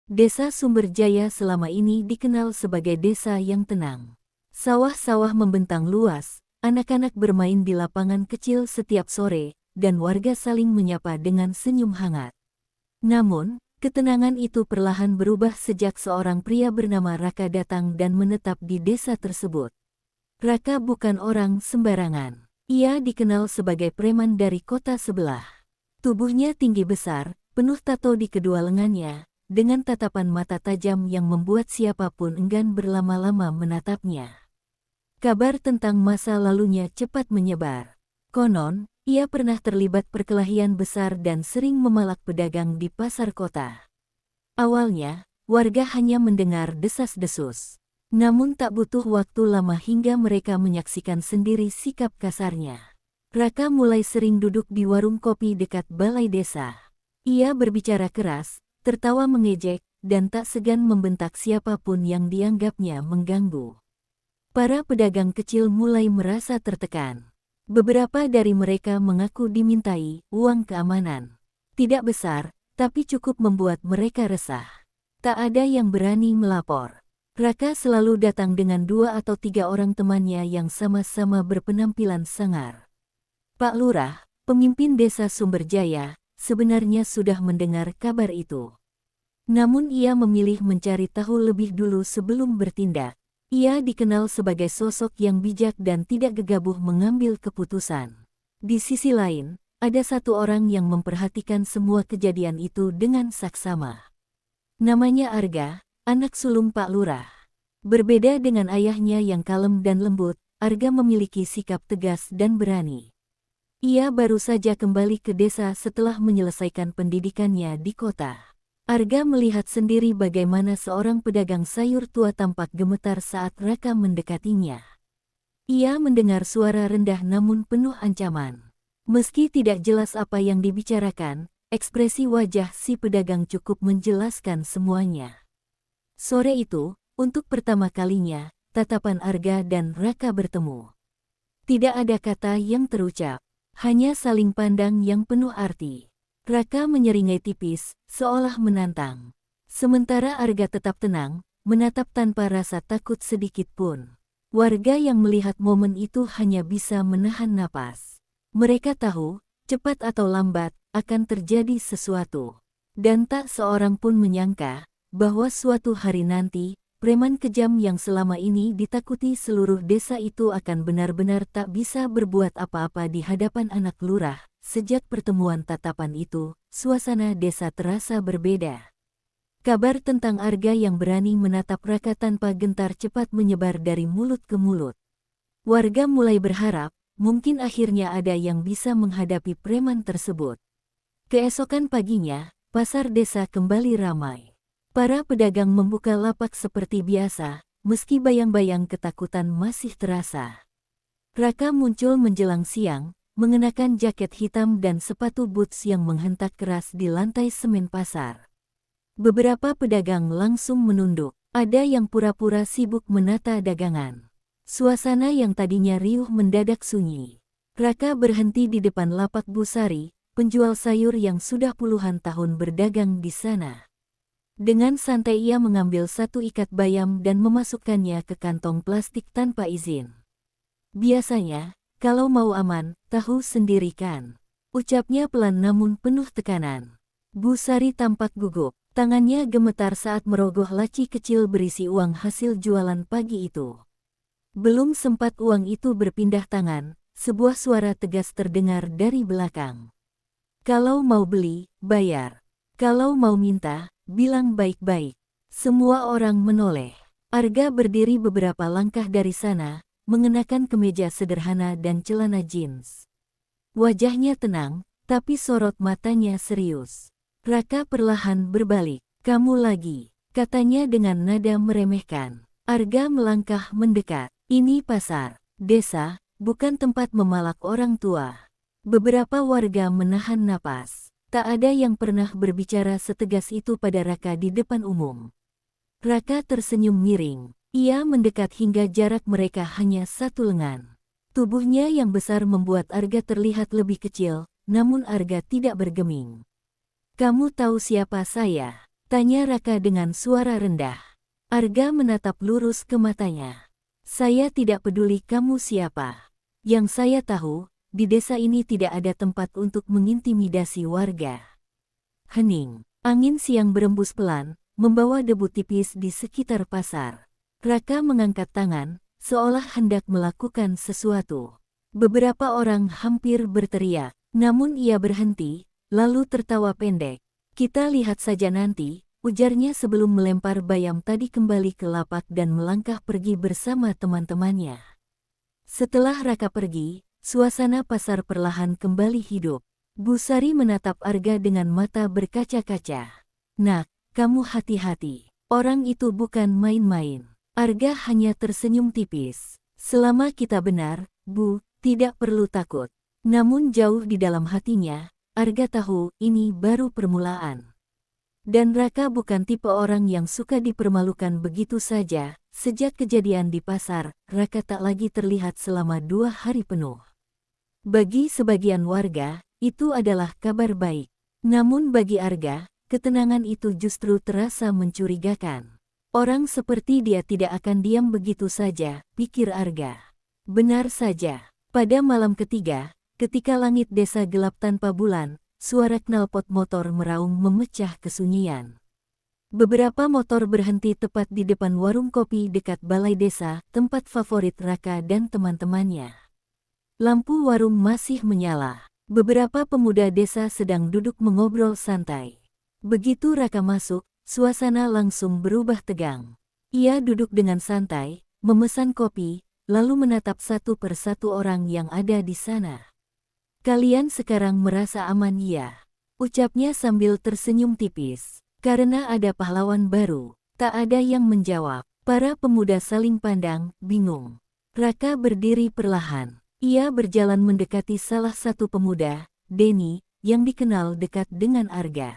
Desa Sumberjaya selama ini dikenal sebagai desa yang tenang. Sawah-sawah membentang luas, anak-anak bermain di lapangan kecil setiap sore, dan warga saling menyapa dengan senyum hangat. Namun, ketenangan itu perlahan berubah sejak seorang pria bernama Raka datang dan menetap di desa tersebut. Raka bukan orang sembarangan. Ia dikenal sebagai preman dari kota sebelah. Tubuhnya tinggi besar, penuh tato di kedua lengannya, dengan tatapan mata tajam yang membuat siapapun enggan berlama-lama menatapnya. Kabar tentang masa lalunya cepat menyebar. Konon, ia pernah terlibat perkelahian besar dan sering memalak pedagang di pasar kota. Awalnya, warga hanya mendengar desas-desus. Namun tak butuh waktu lama hingga mereka menyaksikan sendiri sikap kasarnya. Raka mulai sering duduk di warung kopi dekat balai desa. Ia berbicara keras, tertawa mengejek, dan tak segan membentak siapapun yang dianggapnya mengganggu. Para pedagang kecil mulai merasa tertekan. Beberapa dari mereka mengaku dimintai uang keamanan. Tidak besar, tapi cukup membuat mereka resah. Tak ada yang berani melapor. Raka selalu datang dengan 2 atau 3 orang temannya yang sama-sama berpenampilan sangar. Pak Lurah, pemimpin desa Sumberjaya, sebenarnya sudah mendengar kabar itu. Namun ia memilih mencari tahu lebih dulu sebelum bertindak. Ia dikenal sebagai sosok yang bijak dan tidak gegabah mengambil keputusan. Di sisi lain, ada satu orang yang memperhatikan semua kejadian itu dengan saksama. Namanya Arga, anak sulung Pak Lurah. Berbeda dengan ayahnya yang kalem dan lembut, Arga memiliki sikap tegas dan berani. Ia baru saja kembali ke desa setelah menyelesaikan pendidikannya di kota. Arga melihat sendiri bagaimana seorang pedagang sayur tua tampak gemetar saat Raka mendekatinya. Ia mendengar suara rendah namun penuh ancaman. Meski tidak jelas apa yang dibicarakan, ekspresi wajah si pedagang cukup menjelaskan semuanya. Sore itu, untuk pertama kalinya, tatapan Arga dan Raka bertemu. Tidak ada kata yang terucap, hanya saling pandang yang penuh arti. Raka menyeringai tipis, seolah menantang. Sementara Arga tetap tenang, menatap tanpa rasa takut sedikit pun. Warga yang melihat momen itu hanya bisa menahan napas. Mereka tahu, cepat atau lambat, akan terjadi sesuatu. Dan tak seorang pun menyangka, bahwa suatu hari nanti, preman kejam yang selama ini ditakuti seluruh desa itu akan benar-benar tak bisa berbuat apa-apa di hadapan anak lurah. Sejak pertemuan tatapan itu, suasana desa terasa berbeda. Kabar tentang Arga yang berani menatap Raka tanpa gentar cepat menyebar dari mulut ke mulut. Warga mulai berharap, mungkin akhirnya ada yang bisa menghadapi preman tersebut. Keesokan paginya, pasar desa kembali ramai. Para pedagang membuka lapak seperti biasa, meski bayang-bayang ketakutan masih terasa. Raka muncul menjelang siang, mengenakan jaket hitam dan sepatu boots yang menghentak keras di lantai semen pasar. Beberapa pedagang langsung menunduk, ada yang pura-pura sibuk menata dagangan. Suasana yang tadinya riuh mendadak sunyi. Raka berhenti di depan lapak Bu Sari, penjual sayur yang sudah puluhan tahun berdagang di sana. Dengan santai ia mengambil satu ikat bayam dan memasukkannya ke kantong plastik tanpa izin. Biasanya, kalau mau aman, tahu sendiri kan. Ucapnya pelan namun penuh tekanan. Bu Sari tampak gugup, tangannya gemetar saat merogoh laci kecil berisi uang hasil jualan pagi itu. Belum sempat uang itu berpindah tangan, sebuah suara tegas terdengar dari belakang. Kalau mau beli, bayar. Kalau mau minta, bilang baik-baik. Semua orang menoleh. Arga berdiri beberapa langkah dari sana, mengenakan kemeja sederhana dan celana jeans. Wajahnya tenang, tapi sorot matanya serius. Raka perlahan berbalik. "Kamu lagi," katanya dengan nada meremehkan. Arga melangkah mendekat. "Ini pasar, desa, bukan tempat memalak orang tua." Beberapa warga menahan napas. Tak ada yang pernah berbicara setegas itu pada Raka di depan umum. Raka tersenyum miring. Ia mendekat hingga jarak mereka hanya satu lengan. Tubuhnya yang besar membuat Arga terlihat lebih kecil, namun Arga tidak bergeming. "Kamu tahu siapa saya?" Tanya Raka dengan suara rendah. Arga menatap lurus ke matanya. Saya tidak peduli kamu siapa. Yang saya tahu, di desa ini tidak ada tempat untuk mengintimidasi warga. Hening. Angin siang berembus pelan, membawa debu tipis di sekitar pasar. Raka mengangkat tangan, seolah hendak melakukan sesuatu. Beberapa orang hampir berteriak, namun ia berhenti, lalu tertawa pendek. Kita lihat saja nanti, ujarnya sebelum melempar bayam tadi kembali ke lapak dan melangkah pergi bersama teman-temannya. Setelah Raka pergi, suasana pasar perlahan kembali hidup. Bu Sari menatap Arga dengan mata berkaca-kaca. Nak, kamu hati-hati. Orang itu bukan main-main. Arga hanya tersenyum tipis. Selama kita benar, Bu, tidak perlu takut. Namun jauh di dalam hatinya, Arga tahu ini baru permulaan. Dan Raka bukan tipe orang yang suka dipermalukan begitu saja. Sejak kejadian di pasar, Raka tak lagi terlihat selama 2 hari penuh. Bagi sebagian warga, itu adalah kabar baik. Namun bagi Arga, ketenangan itu justru terasa mencurigakan. Orang seperti dia tidak akan diam begitu saja, pikir Arga. Benar saja, pada malam ketiga, ketika langit desa gelap tanpa bulan, suara knalpot motor meraung memecah kesunyian. Beberapa motor berhenti tepat di depan warung kopi dekat balai desa, tempat favorit Raka dan teman-temannya. Lampu warung masih menyala. Beberapa pemuda desa sedang duduk mengobrol santai. Begitu Raka masuk, suasana langsung berubah tegang. Ia duduk dengan santai, memesan kopi, lalu menatap satu persatu orang yang ada di sana. Kalian sekarang merasa aman ya? Ucapnya sambil tersenyum tipis. Karena ada pahlawan baru, tak ada yang menjawab. Para pemuda saling pandang, bingung. Raka berdiri perlahan. Ia berjalan mendekati salah satu pemuda, Denny, yang dikenal dekat dengan Arga.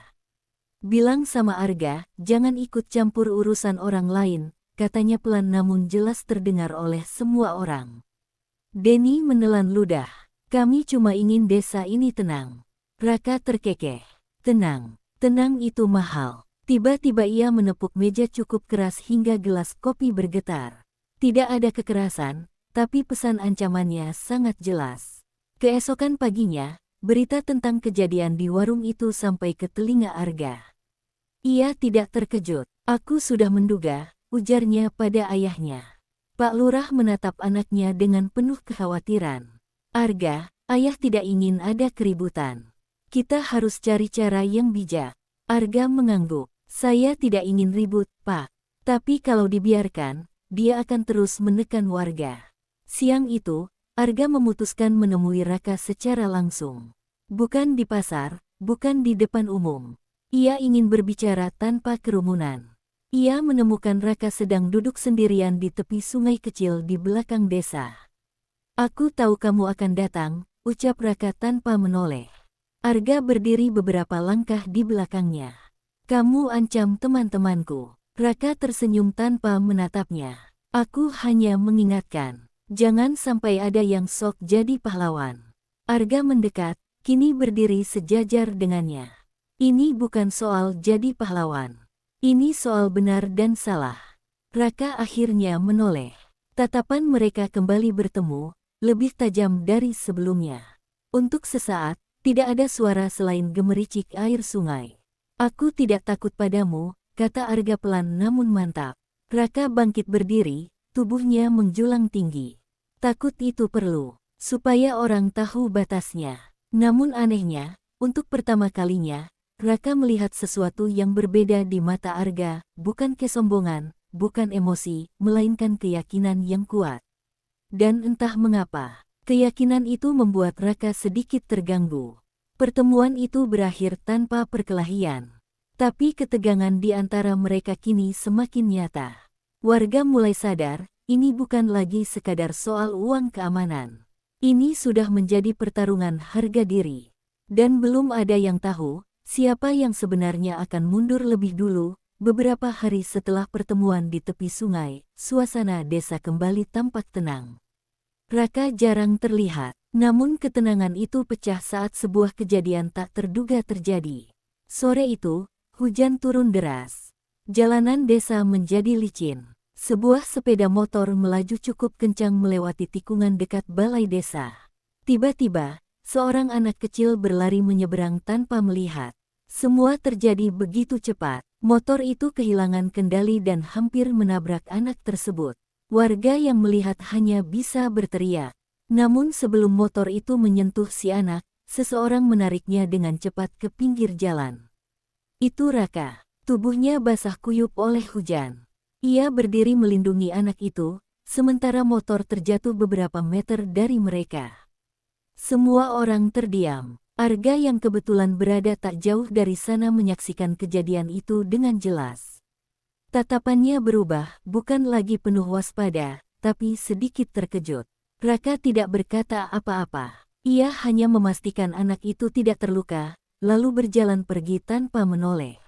Bilang sama Arga, jangan ikut campur urusan orang lain, katanya pelan namun jelas terdengar oleh semua orang. Denny menelan ludah. Kami cuma ingin desa ini tenang. Raka terkekeh. Tenang, tenang itu mahal. Tiba-tiba ia menepuk meja cukup keras hingga gelas kopi bergetar. Tidak ada kekerasan, tapi pesan ancamannya sangat jelas. Keesokan paginya, berita tentang kejadian di warung itu sampai ke telinga Arga. Ia tidak terkejut. Aku sudah menduga, ujarnya pada ayahnya. Pak Lurah menatap anaknya dengan penuh kekhawatiran. Arga, ayah tidak ingin ada keributan. Kita harus cari cara yang bijak. Arga mengangguk. Saya tidak ingin ribut, Pak. Tapi kalau dibiarkan, dia akan terus menekan warga. Siang itu, Arga memutuskan menemui Raka secara langsung. Bukan di pasar, bukan di depan umum. Ia ingin berbicara tanpa kerumunan. Ia menemukan Raka sedang duduk sendirian di tepi sungai kecil di belakang desa. Aku tahu kamu akan datang, ucap Raka tanpa menoleh. Arga berdiri beberapa langkah di belakangnya. Kamu ancam teman-temanku. Raka tersenyum tanpa menatapnya. Aku hanya mengingatkan. Jangan sampai ada yang sok jadi pahlawan. Arga mendekat, kini berdiri sejajar dengannya. Ini bukan soal jadi pahlawan. Ini soal benar dan salah. Raka akhirnya menoleh. Tatapan mereka kembali bertemu, lebih tajam dari sebelumnya. Untuk sesaat, tidak ada suara selain gemericik air sungai. Aku tidak takut padamu, kata Arga pelan namun mantap. Raka bangkit berdiri, tubuhnya menjulang tinggi. Takut itu perlu, supaya orang tahu batasnya. Namun anehnya, untuk pertama kalinya, Raka melihat sesuatu yang berbeda di mata Arga, bukan kesombongan, bukan emosi, melainkan keyakinan yang kuat. Dan entah mengapa, keyakinan itu membuat Raka sedikit terganggu. Pertemuan itu berakhir tanpa perkelahian. Tapi ketegangan di antara mereka kini semakin nyata. Warga mulai sadar, ini bukan lagi sekadar soal uang keamanan. Ini sudah menjadi pertarungan harga diri. Dan belum ada yang tahu, siapa yang sebenarnya akan mundur lebih dulu. Beberapa hari setelah pertemuan di tepi sungai, suasana desa kembali tampak tenang. Raka jarang terlihat, namun ketenangan itu pecah saat sebuah kejadian tak terduga terjadi. Sore itu, Hujan turun deras. Jalanan desa menjadi licin. Sebuah sepeda motor melaju cukup kencang melewati tikungan dekat balai desa. Tiba-tiba, seorang anak kecil berlari menyeberang tanpa melihat. Semua terjadi begitu cepat. Motor itu kehilangan kendali dan hampir menabrak anak tersebut. Warga yang melihat hanya bisa berteriak. Namun sebelum motor itu menyentuh si anak, seseorang menariknya dengan cepat ke pinggir jalan. Itu Raka. Tubuhnya basah kuyup oleh hujan. Ia berdiri melindungi anak itu, sementara motor terjatuh beberapa meter dari mereka. Semua orang terdiam. Arga yang kebetulan berada tak jauh dari sana menyaksikan kejadian itu dengan jelas. Tatapannya berubah, bukan lagi penuh waspada, tapi sedikit terkejut. Raka tidak berkata apa-apa. Ia hanya memastikan anak itu tidak terluka, lalu berjalan pergi tanpa menoleh.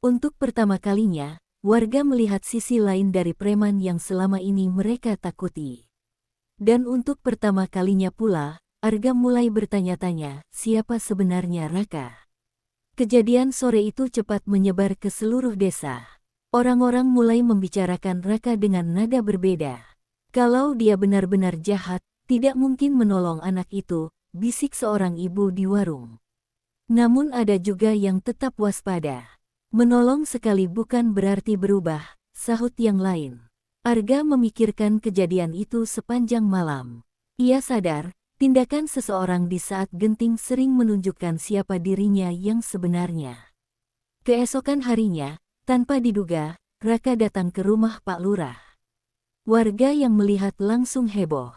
Untuk pertama kalinya, warga melihat sisi lain dari preman yang selama ini mereka takuti. Dan untuk pertama kalinya pula, Arga mulai bertanya-tanya, siapa sebenarnya Raka? Kejadian sore itu cepat menyebar ke seluruh desa. Orang-orang mulai membicarakan Raka dengan nada berbeda. Kalau dia benar-benar jahat, tidak mungkin menolong anak itu, bisik seorang ibu di warung. Namun ada juga yang tetap waspada. Menolong sekali bukan berarti berubah, sahut yang lain. Arga memikirkan kejadian itu sepanjang malam. Ia sadar, tindakan seseorang di saat genting sering menunjukkan siapa dirinya yang sebenarnya. Keesokan harinya, tanpa diduga, Raka datang ke rumah Pak Lurah. Warga yang melihat langsung heboh.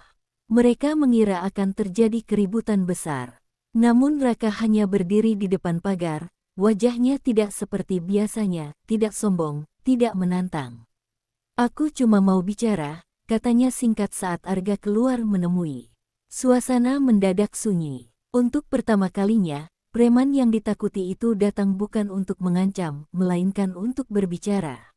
Mereka mengira akan terjadi keributan besar. Namun Raka hanya berdiri di depan pagar, wajahnya tidak seperti biasanya, tidak sombong, tidak menantang. Aku cuma mau bicara, katanya singkat saat Arga keluar menemui. Suasana mendadak sunyi. Untuk pertama kalinya, preman yang ditakuti itu datang bukan untuk mengancam, melainkan untuk berbicara.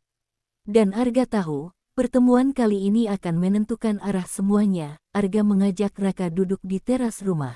Dan Arga tahu, pertemuan kali ini akan menentukan arah semuanya. Arga mengajak Raka duduk di teras rumah.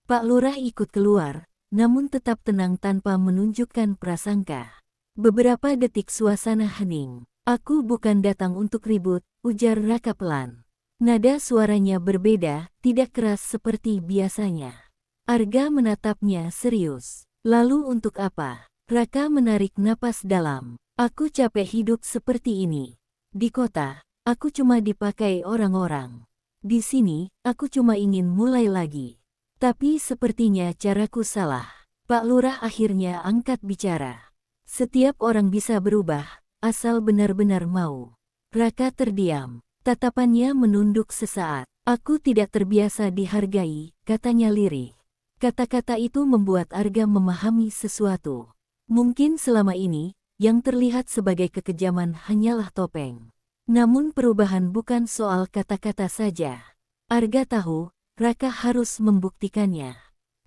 Pak Lurah ikut keluar, namun tetap tenang tanpa menunjukkan prasangka. Beberapa detik suasana hening. Aku bukan datang untuk ribut, ujar Raka pelan. Nada suaranya berbeda, tidak keras seperti biasanya. Arga menatapnya serius. Lalu untuk apa? Raka menarik napas dalam. Aku capek hidup seperti ini. Di kota, aku cuma dipakai orang-orang. Di sini, aku cuma ingin mulai lagi. Tapi sepertinya caraku salah. Pak Lurah akhirnya angkat bicara. Setiap orang bisa berubah, asal benar-benar mau. Raka terdiam. Tatapannya menunduk sesaat. Aku tidak terbiasa dihargai, katanya lirih. Kata-kata itu membuat Arga memahami sesuatu. Mungkin selama ini, yang terlihat sebagai kekejaman hanyalah topeng. Namun perubahan bukan soal kata-kata saja. Arga tahu, Raka harus membuktikannya.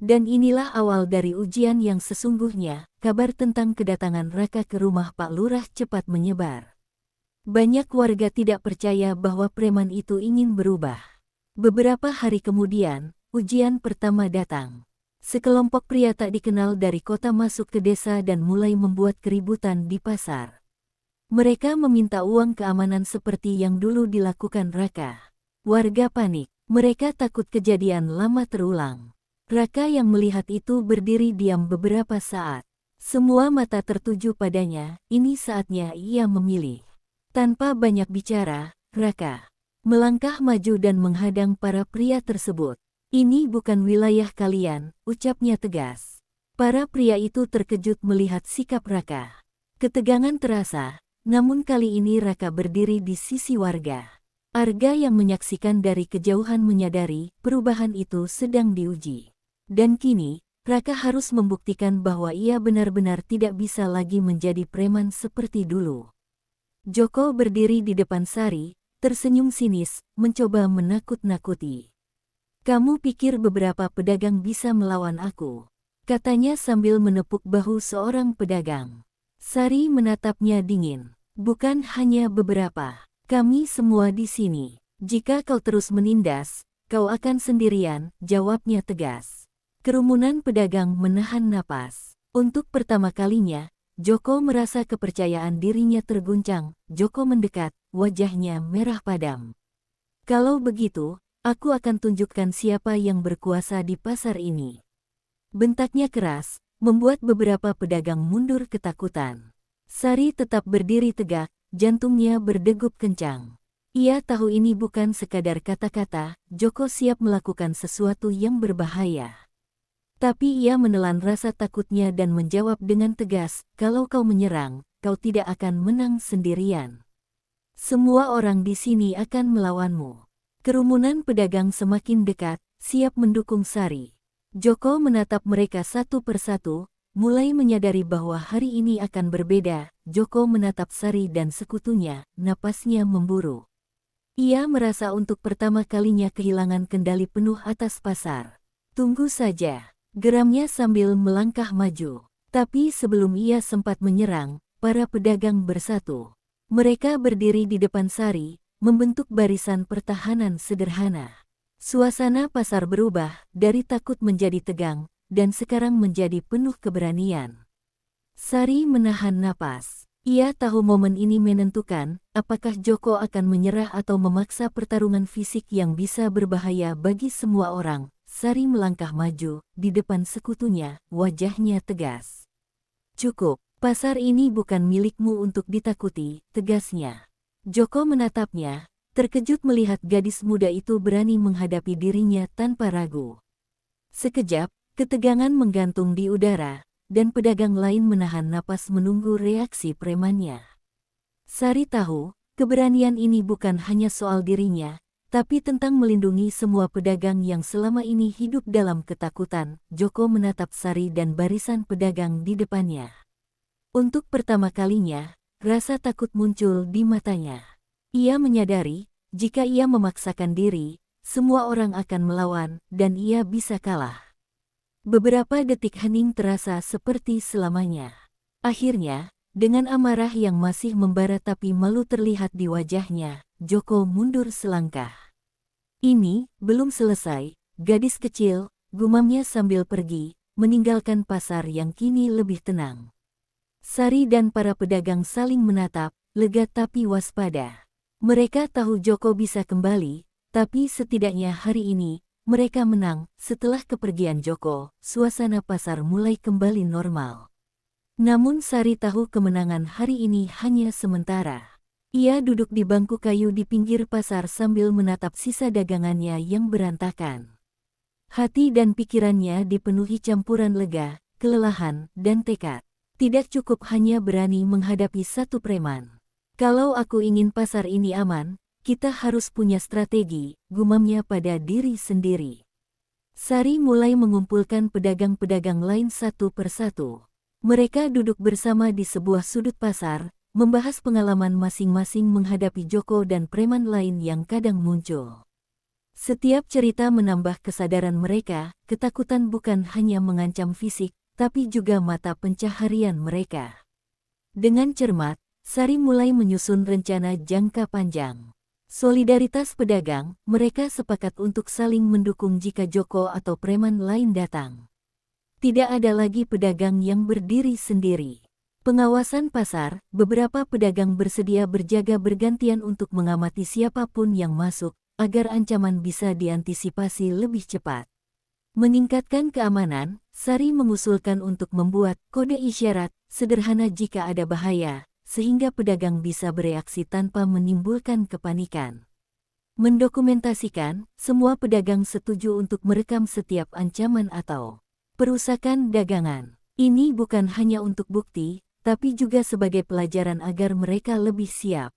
Dan inilah awal dari ujian yang sesungguhnya. Kabar tentang kedatangan Raka ke rumah Pak Lurah cepat menyebar. Banyak warga tidak percaya bahwa preman itu ingin berubah. Beberapa hari kemudian, ujian pertama datang. Sekelompok pria tak dikenal dari kota masuk ke desa dan mulai membuat keributan di pasar. Mereka meminta uang keamanan seperti yang dulu dilakukan Raka. Warga panik. Mereka takut kejadian lama terulang. Raka yang melihat itu berdiri diam beberapa saat. Semua mata tertuju padanya, ini saatnya ia memilih. Tanpa banyak bicara, Raka melangkah maju dan menghadang para pria tersebut. Ini bukan wilayah kalian, ucapnya tegas. Para pria itu terkejut melihat sikap Raka. Ketegangan terasa, namun kali ini Raka berdiri di sisi warga. Arga yang menyaksikan dari kejauhan menyadari perubahan itu sedang diuji. Dan kini, Raka harus membuktikan bahwa ia benar-benar tidak bisa lagi menjadi preman seperti dulu. Joko berdiri di depan Sari, tersenyum sinis, mencoba menakut-nakuti. Kamu pikir beberapa pedagang bisa melawan aku? Katanya sambil menepuk bahu seorang pedagang. Sari menatapnya dingin. Bukan hanya beberapa. Kami semua di sini. Jika kau terus menindas, kau akan sendirian, jawabnya tegas. Kerumunan pedagang menahan napas. Untuk pertama kalinya, Joko merasa kepercayaan dirinya terguncang. Joko mendekat, wajahnya merah padam. Kalau begitu, aku akan tunjukkan siapa yang berkuasa di pasar ini. Bentaknya keras, membuat beberapa pedagang mundur ketakutan. Sari tetap berdiri tegak, jantungnya berdegup kencang. Ia tahu ini bukan sekadar kata-kata, Joko siap melakukan sesuatu yang berbahaya. Tapi ia menelan rasa takutnya dan menjawab dengan tegas, kalau kau menyerang, kau tidak akan menang sendirian. Semua orang di sini akan melawanmu. Kerumunan pedagang semakin dekat, siap mendukung Sari. Joko menatap mereka satu persatu, mulai menyadari bahwa hari ini akan berbeda. Joko menatap Sari dan sekutunya, napasnya memburu. Ia merasa untuk pertama kalinya kehilangan kendali penuh atas pasar. Tunggu saja. Geramnya sambil melangkah maju. Tapi sebelum ia sempat menyerang, para pedagang bersatu. Mereka berdiri di depan Sari, membentuk barisan pertahanan sederhana. Suasana pasar berubah, dari takut menjadi tegang, dan sekarang menjadi penuh keberanian. Sari menahan napas. Ia tahu momen ini menentukan, apakah Joko akan menyerah atau memaksa pertarungan fisik yang bisa berbahaya bagi semua orang. Sari melangkah maju, di depan sekutunya, wajahnya tegas. Cukup, pasar ini bukan milikmu untuk ditakuti, tegasnya. Joko menatapnya, terkejut melihat gadis muda itu berani menghadapi dirinya tanpa ragu. Sekejap, ketegangan menggantung di udara, dan pedagang lain menahan napas menunggu reaksi premannya. Sari tahu, keberanian ini bukan hanya soal dirinya, tapi tentang melindungi semua pedagang yang selama ini hidup dalam ketakutan. Joko menatap Sari dan barisan pedagang di depannya. Untuk pertama kalinya, rasa takut muncul di matanya. Ia menyadari, jika ia memaksakan diri, semua orang akan melawan, dan ia bisa kalah. Beberapa detik hening terasa seperti selamanya. Akhirnya, dengan amarah yang masih membara tapi malu terlihat di wajahnya, Joko mundur selangkah. Ini belum selesai, gadis kecil, gumamnya sambil pergi, meninggalkan pasar yang kini lebih tenang. Sari dan para pedagang saling menatap, lega tapi waspada. Mereka tahu Joko bisa kembali, tapi setidaknya hari ini, mereka menang. Setelah kepergian Joko, suasana pasar mulai kembali normal. Namun Sari tahu kemenangan hari ini hanya sementara. Ia duduk di bangku kayu di pinggir pasar sambil menatap sisa dagangannya yang berantakan. Hati dan pikirannya dipenuhi campuran lega, kelelahan, dan tekad. Tidak cukup hanya berani menghadapi satu preman. Kalau aku ingin pasar ini aman, kita harus punya strategi, gumamnya pada diri sendiri. Sari mulai mengumpulkan pedagang-pedagang lain satu persatu. Mereka duduk bersama di sebuah sudut pasar, membahas pengalaman masing-masing menghadapi Joko dan preman lain yang kadang muncul. Setiap cerita menambah kesadaran mereka, ketakutan bukan hanya mengancam fisik, tapi juga mata pencaharian mereka. Dengan cermat, Sari mulai menyusun rencana jangka panjang. Solidaritas pedagang, mereka sepakat untuk saling mendukung jika Joko atau preman lain datang. Tidak ada lagi pedagang yang berdiri sendiri. Pengawasan pasar, beberapa pedagang bersedia berjaga bergantian untuk mengamati siapapun yang masuk, agar ancaman bisa diantisipasi lebih cepat. Meningkatkan keamanan, Sari mengusulkan untuk membuat kode isyarat sederhana jika ada bahaya, sehingga pedagang bisa bereaksi tanpa menimbulkan kepanikan. Mendokumentasikan, semua pedagang setuju untuk merekam setiap ancaman atau perusakan dagangan. Ini bukan hanya untuk bukti, tapi juga sebagai pelajaran agar mereka lebih siap.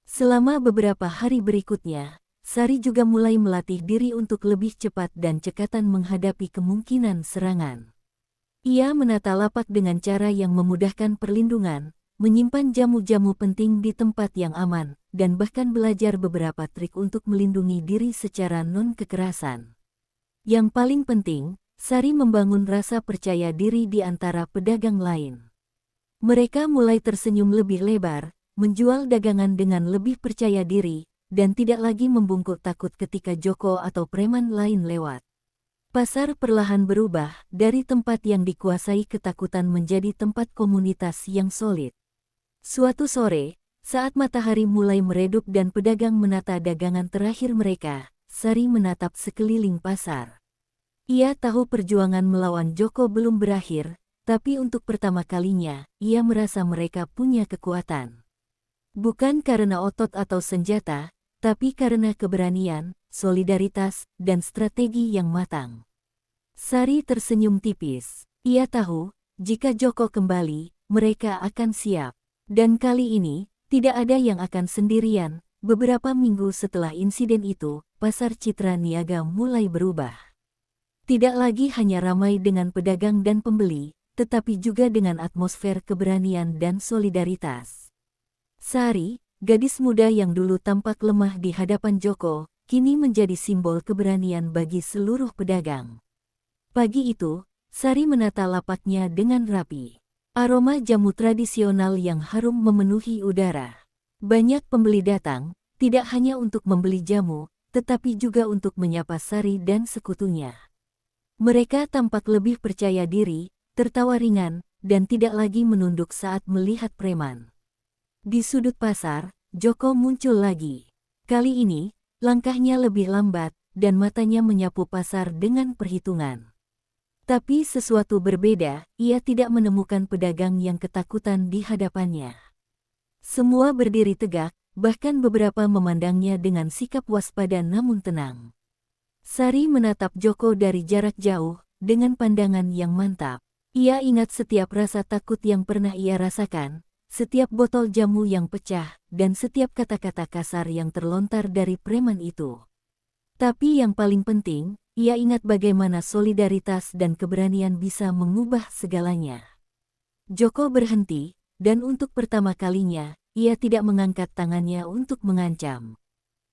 Selama beberapa hari berikutnya, Sari juga mulai melatih diri untuk lebih cepat dan cekatan menghadapi kemungkinan serangan. Ia menata lapak dengan cara yang memudahkan perlindungan, menyimpan jamu-jamu penting di tempat yang aman, dan bahkan belajar beberapa trik untuk melindungi diri secara non-kekerasan. Yang paling penting, Sari membangun rasa percaya diri di antara pedagang lain. Mereka mulai tersenyum lebih lebar, menjual dagangan dengan lebih percaya diri, dan tidak lagi membungkuk takut ketika Joko atau preman lain lewat. Pasar perlahan berubah dari tempat yang dikuasai ketakutan menjadi tempat komunitas yang solid. Suatu sore, saat matahari mulai meredup dan pedagang menata dagangan terakhir mereka, Sari menatap sekeliling pasar. Ia tahu perjuangan melawan Joko belum berakhir, tapi untuk pertama kalinya, ia merasa mereka punya kekuatan. Bukan karena otot atau senjata, tapi karena keberanian, solidaritas, dan strategi yang matang. Sari tersenyum tipis. Ia tahu, jika Joko kembali, mereka akan siap. Dan kali ini, tidak ada yang akan sendirian. Beberapa minggu setelah insiden itu, pasar Citra Niaga mulai berubah. Tidak lagi hanya ramai dengan pedagang dan pembeli, tetapi juga dengan atmosfer keberanian dan solidaritas. Sari, gadis muda yang dulu tampak lemah di hadapan Joko, kini menjadi simbol keberanian bagi seluruh pedagang. Pagi itu, Sari menata lapaknya dengan rapi. Aroma jamu tradisional yang harum memenuhi udara. Banyak pembeli datang, tidak hanya untuk membeli jamu, tetapi juga untuk menyapa Sari dan sekutunya. Mereka tampak lebih percaya diri, tertawa ringan, dan tidak lagi menunduk saat melihat preman. Di sudut pasar, Joko muncul lagi. Kali ini, langkahnya lebih lambat, dan matanya menyapu pasar dengan perhitungan. Tapi sesuatu berbeda, ia tidak menemukan pedagang yang ketakutan di hadapannya. Semua berdiri tegak, bahkan beberapa memandangnya dengan sikap waspada namun tenang. Sari menatap Joko dari jarak jauh, dengan pandangan yang mantap. Ia ingat setiap rasa takut yang pernah ia rasakan, setiap botol jamu yang pecah, dan setiap kata-kata kasar yang terlontar dari preman itu. Tapi yang paling penting, ia ingat bagaimana solidaritas dan keberanian bisa mengubah segalanya. Joko berhenti, dan untuk pertama kalinya, ia tidak mengangkat tangannya untuk mengancam.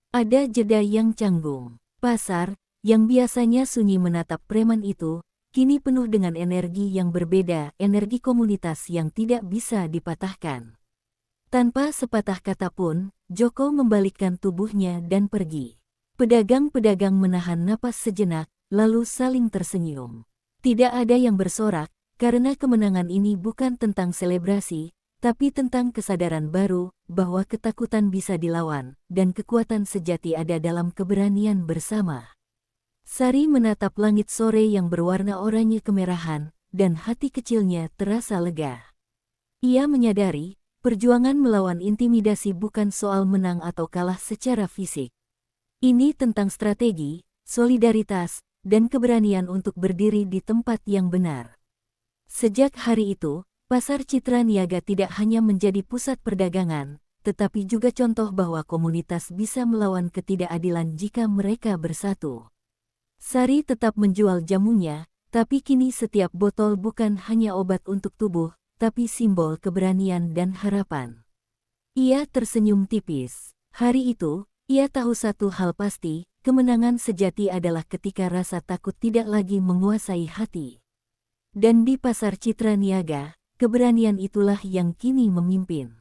Ada jeda yang canggung. Pasar, yang biasanya sunyi menatap preman itu, kini penuh dengan energi yang berbeda, energi komunitas yang tidak bisa dipatahkan. Tanpa sepatah kata pun, Joko membalikkan tubuhnya dan pergi. Pedagang-pedagang menahan napas sejenak, lalu saling tersenyum. Tidak ada yang bersorak, karena kemenangan ini bukan tentang selebrasi, tapi tentang kesadaran baru, bahwa ketakutan bisa dilawan, dan kekuatan sejati ada dalam keberanian bersama. Sari menatap langit sore yang berwarna oranye kemerahan, dan hati kecilnya terasa lega. Ia menyadari, perjuangan melawan intimidasi bukan soal menang atau kalah secara fisik. Ini tentang strategi, solidaritas, dan keberanian untuk berdiri di tempat yang benar. Sejak hari itu, Pasar Citra Niaga tidak hanya menjadi pusat perdagangan, tetapi juga contoh bahwa komunitas bisa melawan ketidakadilan jika mereka bersatu. Sari tetap menjual jamunya, tapi kini setiap botol bukan hanya obat untuk tubuh, tapi simbol keberanian dan harapan. Ia tersenyum tipis. Hari itu, ia tahu satu hal pasti, kemenangan sejati adalah ketika rasa takut tidak lagi menguasai hati. Dan di Pasar Citra Niaga, keberanian itulah yang kini memimpin.